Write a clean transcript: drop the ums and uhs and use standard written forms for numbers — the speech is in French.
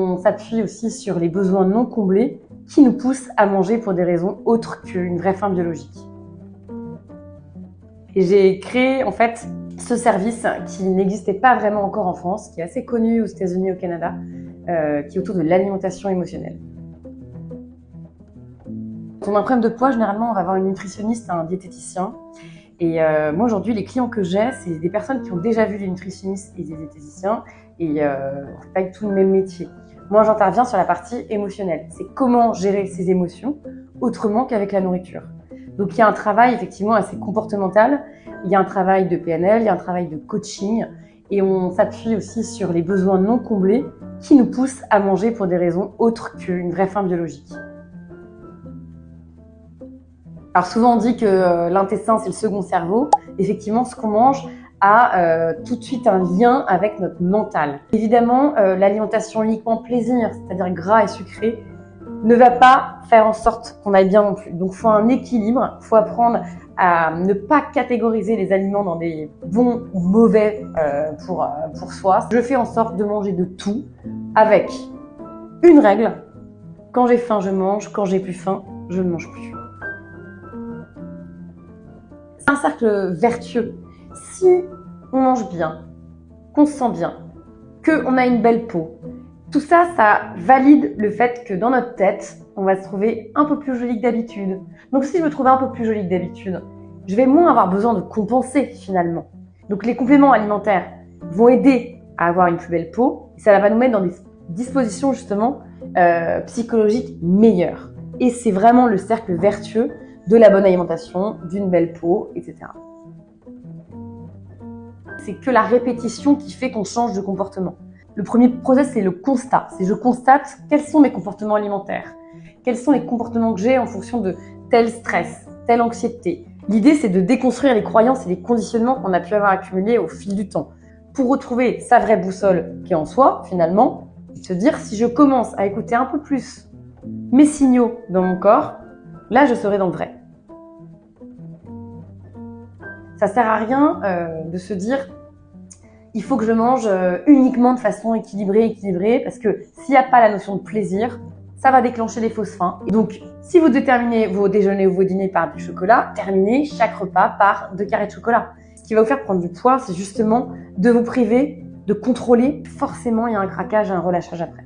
On s'appuie aussi sur les besoins non comblés qui nous poussent à manger pour des raisons autres qu'une vraie faim biologique. Et j'ai créé en fait ce service qui n'existait pas vraiment encore en France, qui est assez connu aux États-Unis et au Canada, qui est autour de l'alimentation émotionnelle. Quand on a un problème de poids, généralement on va voir une nutritionniste, un diététicien. Et moi aujourd'hui, les clients que j'ai, c'est des personnes qui ont déjà vu des nutritionnistes et des diététiciens, et on fait pas du tout le même métier. Moi, j'interviens sur la partie émotionnelle. C'est comment gérer ses émotions autrement qu'avec la nourriture. Donc, il y a un travail effectivement assez comportemental, il y a un travail de PNL, il y a un travail de coaching, et on s'appuie aussi sur les besoins non comblés qui nous poussent à manger pour des raisons autres qu'une vraie faim biologique. Alors souvent on dit que l'intestin c'est le second cerveau. Effectivement, ce qu'on mange a tout de suite un lien avec notre mental. Évidemment, l'alimentation uniquement plaisir, c'est-à-dire gras et sucré, ne va pas faire en sorte qu'on aille bien non plus. Donc il faut un équilibre, il faut apprendre à ne pas catégoriser les aliments dans des bons ou mauvais pour soi. Je fais en sorte de manger de tout avec une règle: quand j'ai faim je mange, quand j'ai plus faim je ne mange plus. C'est un cercle vertueux. Si on mange bien, qu'on se sent bien, qu'on a une belle peau, tout ça, ça valide le fait que dans notre tête, on va se trouver un peu plus jolie que d'habitude. Donc si je me trouve un peu plus jolie que d'habitude, je vais moins avoir besoin de compenser finalement. Donc les compléments alimentaires vont aider à avoir une plus belle peau, et ça va nous mettre dans des dispositions justement psychologiques meilleures. Et c'est vraiment le cercle vertueux de la bonne alimentation, d'une belle peau, etc. C'est que la répétition qui fait qu'on change de comportement. Le premier process, c'est le constat. C'est je constate quels sont mes comportements alimentaires, quels sont les comportements que j'ai en fonction de tel stress, telle anxiété. L'idée, c'est de déconstruire les croyances et les conditionnements qu'on a pu avoir accumulés au fil du temps pour retrouver sa vraie boussole qui est en soi, finalement, et se dire si je commence à écouter un peu plus mes signaux dans mon corps, là, je serai dans le vrai. Ça sert à rien de se dire il faut que je mange uniquement de façon équilibrée, parce que s'il n'y a pas la notion de plaisir, ça va déclencher des fausses faims. Et donc, si vous déterminez vos déjeuners ou vos dîners par du chocolat, terminez chaque repas par 2 carrés de chocolat. Ce qui va vous faire prendre du poids, c'est justement de vous priver, de contrôler. Forcément, il y a un craquage et un relâchage après.